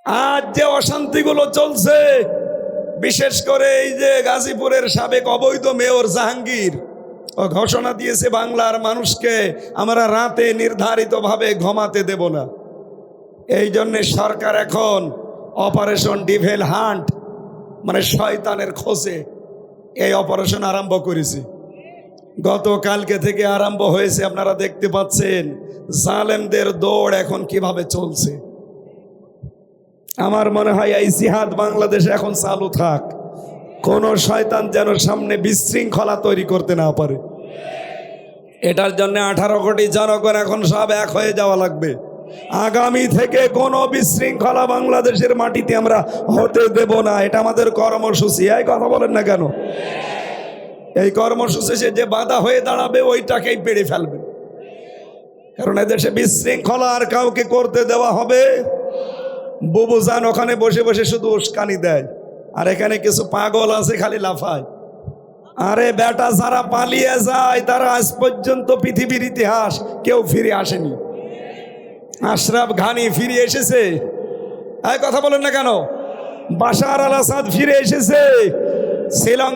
আজ যে অশান্তিগুলো চলছে, বিশেষ করে এই যে গাজীপুরের সাবেক অবৈধ মেয়র জাহাঙ্গীর ও ঘোষণা দিয়েছে বাংলার মানুষকে আমরা রাতে নির্ধারিতভাবে ঘুমাতে দেব না। এই জন্যে সরকার এখন অপারেশন ডিভেল হান্ট মানে শয়তানের খোঁজে এই অপারেশন আরম্ভ করেছে। গতকালকে থেকে আরম্ভ হয়েছে। আপনারা দেখতে পাচ্ছেন জালেমদের দৌড় এখন কিভাবে চলছে। আমার মনে হয় এই জিহাদ বাংলাদেশে এখন চালু থাক, কোন শয়তান যেন সামনে বিশৃঙ্খলা তৈরি করতে না পারে। এটার জন্য 18 কোটি জনগণ এখন সব এক হয়ে যাওয়া লাগবে। আগামী থেকে কোনো বিশৃঙ্খলা বাংলাদেশের মাটিতে আমরা হতে দেব না। এটা আমাদের কর্মসূচি। এই কথা বলেন না কেন? এই কর্মসূচি যে বাধা হয়ে দাঁড়াবে ওইটাকেই পেড়ে ফেলবে, কারণ এদেশে বিশৃঙ্খলা আর কাউকে করতে দেওয়া হবে। বুবুজান ওখানে বসে বসে শুধু উস্কানি দেয়, আর এখানে কিছু পাগল আছে খালি লাফায়। আরে বেটা, যারা পালিয়ে যায় তারা আজ পর্যন্ত পৃথিবীর ইতিহাস কেউ ফিরে আসেনি। আশরাফ ঘানি ফিরে এসেছে, এই কথা বলেন না কেন? বাশার আল আসাদ ফিরে এসেছে, শ্রীলঙ্কা